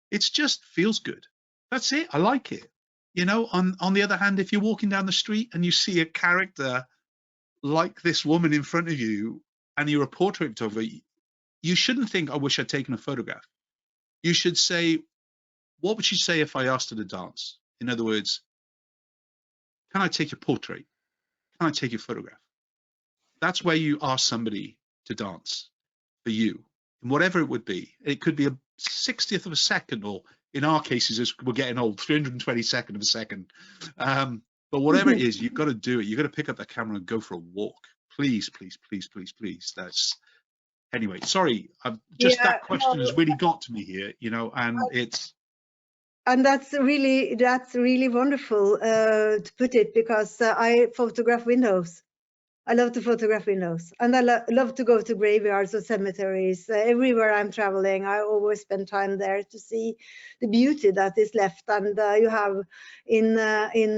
It's just feels good. That's it. I like it. You know, on the other hand, if you're walking down the street and you see a character like this woman in front of you and you're a portrait photographer, you shouldn't think, "I wish I'd taken a photograph." You should say, "What would she say if I asked her to dance?" In other words, can I take your portrait? Can I take your photograph? That's where you ask somebody to dance for you, and whatever it would be. It could be a 60th of a second, or in our cases, as we're getting old, 322nd of a second. But whatever it is, you've got to do it. You've got to pick up the camera and go for a walk. Please, please, please, please, please. That's anyway. Sorry, that question has really got to me here. You know, and it's. And that's really wonderful to put it, because I photograph windows. I love to photograph windows, and I love to go to graveyards or cemeteries. Everywhere I'm traveling, I always spend time there to see the beauty that is left. And you have in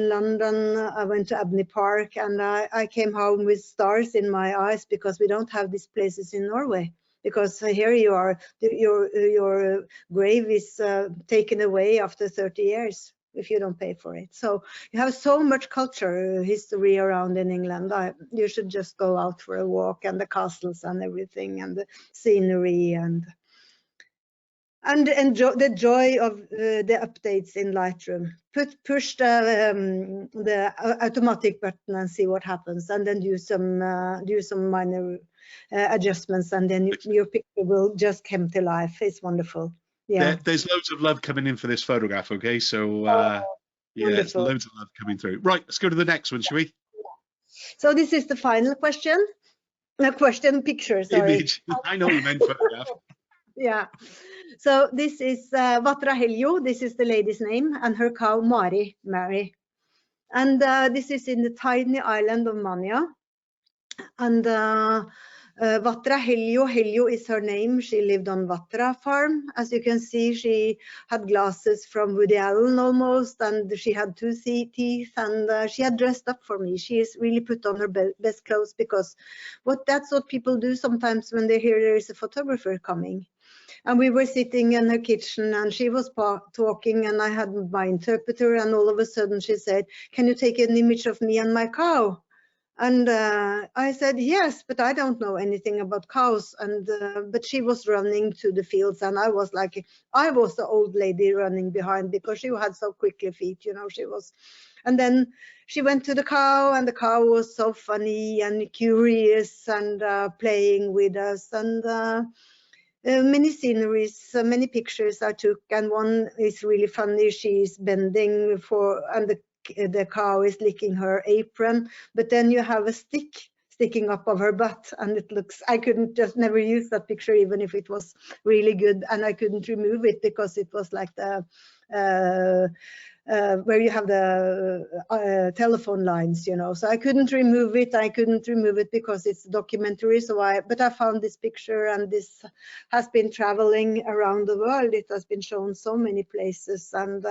London, I went to Abney Park, and I came home with stars in my eyes, because we don't have these places in Norway. Because here you are, your grave is taken away after 30 years if you don't pay for it. So you have so much culture, history around in England. You should just go out for a walk, and the castles and everything, and the scenery, and enjoy the joy of the updates in Lightroom. Push the automatic button and see what happens, and then do some minor adjustments, and then your picture will just come to life. It's wonderful. Yeah. There's loads of love coming in for this photograph. Okay, so yeah, it's loads of love coming through. Right, let's go to the next one, shall we? So this is the final question. Question picture, sorry. Image. I know you meant photograph. Yeah. So this is Vatra Heljo. This is the lady's name, and her cow Mary. And this is in the tiny island of Manija. And Vatra Heljo is her name. She lived on Vatra farm. As you can see, she had glasses from Woody Allen almost, and she had 2 teeth, and she had dressed up for me. She has really put on her best clothes, because that's what people do sometimes when they hear there is a photographer coming. And we were sitting in her kitchen, and she was talking, and I had my interpreter, and all of a sudden she said, "Can you take an image of me and my cow?" And I said, "Yes, but I don't know anything about cows." And but she was running to the fields, and I was the old lady running behind, because she had so quickly feet, you know, she was. And then she went to the cow, and the cow was so funny and curious, and playing with us, and many sceneries, many pictures I took, and one is really funny. She's bending and the cow is licking her apron, but then you have a stick sticking up of her butt, and it looks, I couldn't just never use that picture, even if it was really good, and I couldn't remove it because it was like the where you have the telephone lines, you know, so I couldn't remove it. Because it's a documentary. But I found this picture, and this has been traveling around the world. It has been shown so many places, and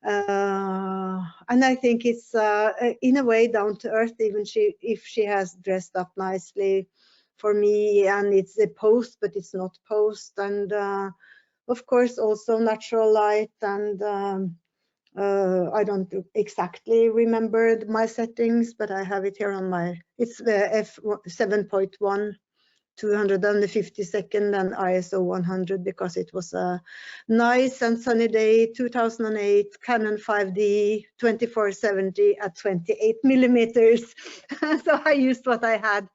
I think it's in a way down to earth, even if she has dressed up nicely for me, and it's a post, but it's not post, and of course also natural light, and I don't exactly remember my settings, but I have it here on it's the f7.1, 252nd, and ISO 100, because it was a nice and sunny day, 2008, Canon 5D 2470 at 28 millimeters. So I used what I had,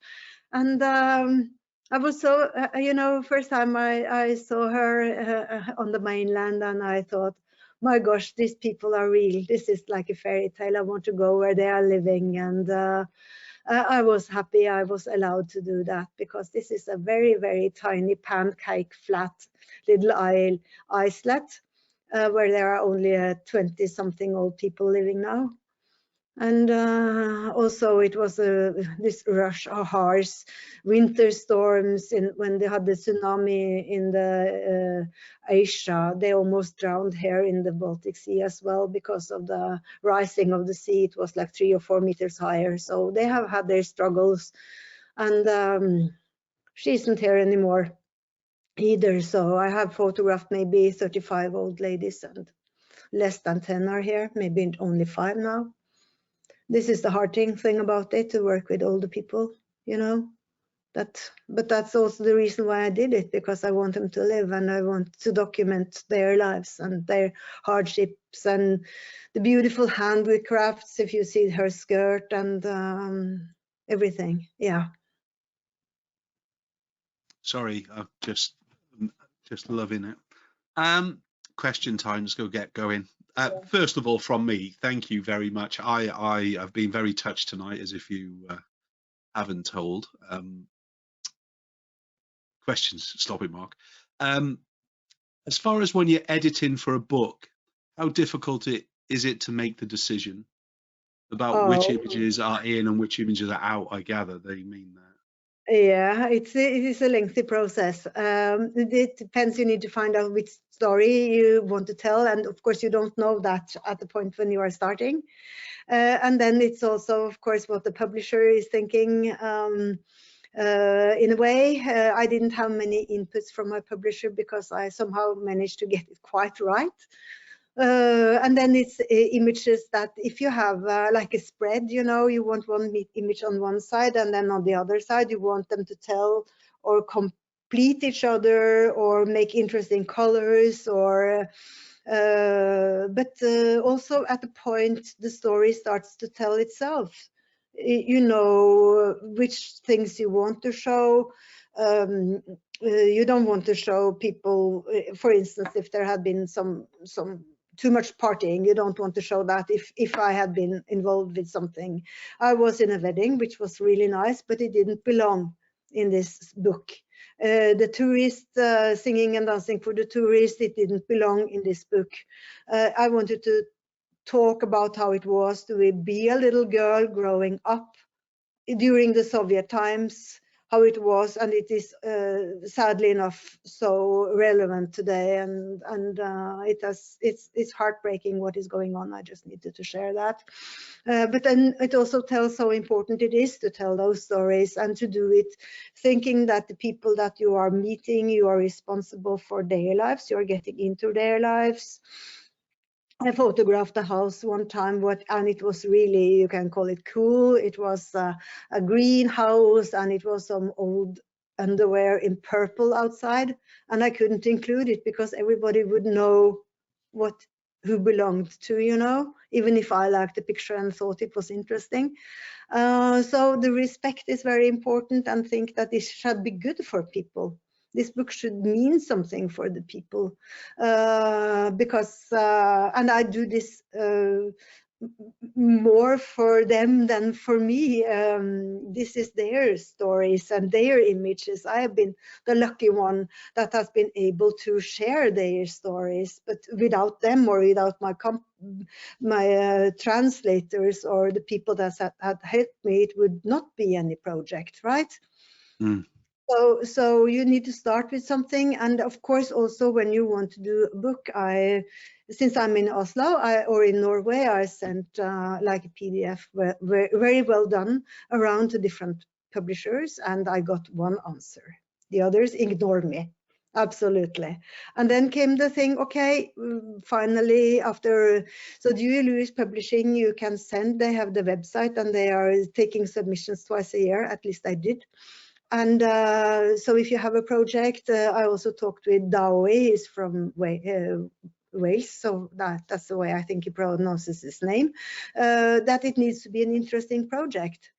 and I was so, you know, first time I saw her on the mainland, and I thought, my gosh, these people are real. This is like a fairy tale. I want to go where they are living. And I was happy I was allowed to do that, because this is a very, very tiny pancake flat little islet where there are only 20-something old people living now. And also it was this rush of harsh winter storms when they had the tsunami in the Asia. They almost drowned here in the Baltic Sea as well, because of the rising of the sea. It was like 3 or 4 meters higher. So they have had their struggles, and she isn't here anymore either. So I have photographed maybe 35 old ladies, and less than 10 are here, maybe only 5 now. This is the hard thing about it, to work with older people, you know. But that's also the reason why I did it, because I want them to live, and I want to document their lives and their hardships, and the beautiful handicrafts, if you see her skirt, and everything. Yeah. Sorry, I'm just loving it. Question time. Let's go get going. First of all, from me, thank you very much. I have been very touched tonight, as if you haven't told. Questions? Stop it, Mark. As far as when you're editing for a book, how difficult is it to make the decision about which images are in and which images are out? I gather they mean that. Yeah, it is a lengthy process. It depends. You need to find out which story you want to tell, and of course you don't know that at the point when you are starting. And then it's also, of course, what the publisher is thinking. In a way, I didn't have many inputs from my publisher, because I somehow managed to get it quite right. And then it's images that, if you have like a spread, you know, you want one image on one side, and then on the other side you want them to tell or complete each other, or make interesting colors, or but also at the point the story starts to tell itself. You know which things you want to show. You don't want to show people, for instance, if there had been some too much partying. You don't want to show that if I had been involved with something. I was in a wedding, which was really nice, but it didn't belong in this book. The tourist singing and dancing for the tourists, it didn't belong in this book. I wanted to talk about how it was to be a little girl growing up during the Soviet times, how it was, and it is sadly enough so relevant today, and it's heartbreaking what is going on. I just needed to share that. But then it also tells how important it is to tell those stories and to do it thinking that the people that you are meeting, you are responsible for their lives, you are getting into their lives. I photographed a house one time, and it was really, you can call it cool. It was a greenhouse, and it was some old underwear in purple outside, and I couldn't include it because everybody would know who belonged to, you know, even if I liked the picture and thought it was interesting. So the respect is very important, and think that this should be good for people. This book should mean something for the people, because, and I do this more for them than for me. This is their stories and their images. I have been the lucky one that has been able to share their stories, but without them or without my translators or the people that had helped me, it would not be any project, right? Mm. So you need to start with something, and of course also when you want to do a book, since I'm in Oslo or in Norway, I sent like a PDF very well done around to different publishers, and I got one answer. The others ignored me. Absolutely. And then came the thing, okay, finally after, so Dewey Lewis Publishing, you can send, they have the website and they are taking submissions twice a year, at least I did. And so if you have a project, I also talked with Dawi, he's from Wales, so that's the way I think he pronounces his name, that it needs to be an interesting project.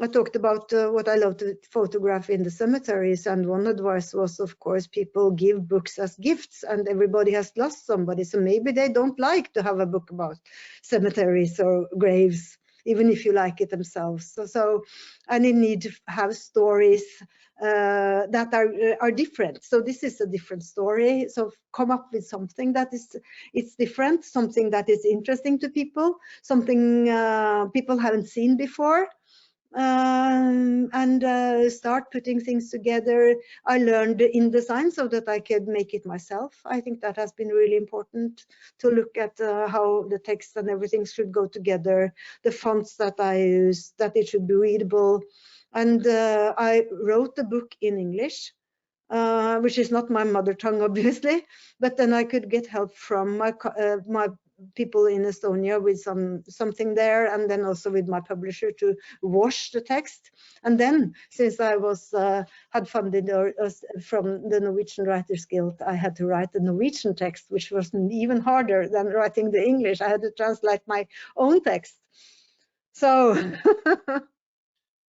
I talked about what I love to photograph in the cemeteries, and one advice was, of course, people give books as gifts, and everybody has lost somebody, so maybe they don't like to have a book about cemeteries or graves, even if you like it themselves. So and you need to have stories that are different. So this is a different story. So come up with something that it's different, something that is interesting to people, something people haven't seen before. And start putting things together. I learned InDesign so that I could make it myself. I think that has been really important, to look at how the text and everything should go together, the fonts that I use, that it should be readable. And I wrote the book in English, which is not my mother tongue, obviously, but then I could get help from my people in Estonia with something there, and then also with my publisher to wash the text. And then, since I was had funded from the Norwegian Writers Guild, I had to write the Norwegian text, which was even harder than writing the English. I had to translate my own text. So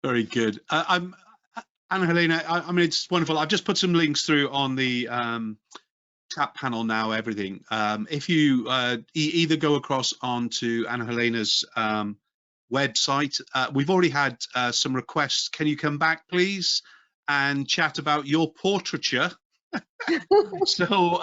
very good. Anna Helene, I mean, it's wonderful. I've just put some links through on the chat panel now, everything. If you either go across onto Anna Helene's website, we've already had some requests. Can you come back, please, and chat about your portraiture? So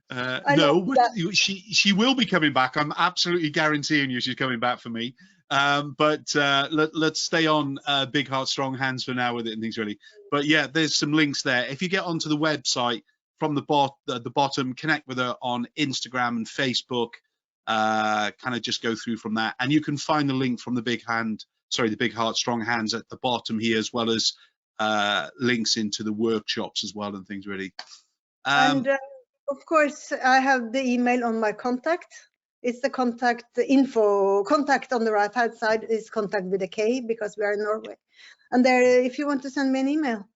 no, she will be coming back. I'm absolutely guaranteeing you she's coming back for me. But let's stay on Big Heart Strong Hands for now with it and things, really. But yeah, there's some links there. If you get onto the website, from the bottom, connect with her on Instagram and Facebook, kind of just go through from that, and you can find the link from the Big Heart Strong Hands at the bottom here, as well as links into the workshops as well and things, really. And of course, I have the email on my contact. It's the contact on the right hand side is contact with a K, because we are in Norway. And there, if you want to send me an email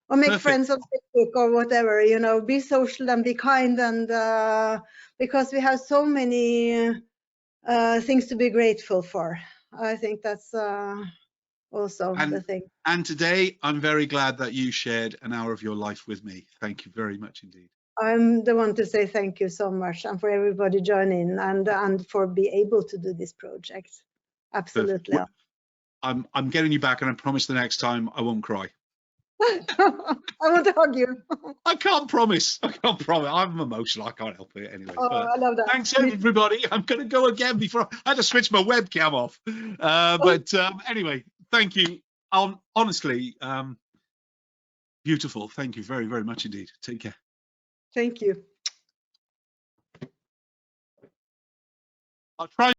or make friends on Facebook or whatever, you know, be social and be kind, and because we have so many things to be grateful for. I think that's also the thing. And today, I'm very glad that you shared an hour of your life with me. Thank you very much indeed. I'm the one to say thank you so much, and for everybody joining, and for be able to do this project. Absolutely. I'm getting you back, and I promise the next time I won't cry. I want to hug you. I can't promise. I can't promise. I'm emotional. I can't help it anyway. Oh, I love that. Thanks everybody. I'm going to go again before I had to switch my webcam off. Anyway, thank you. Honestly, beautiful. Thank you very, very much indeed. Take care. Thank you. I'll try.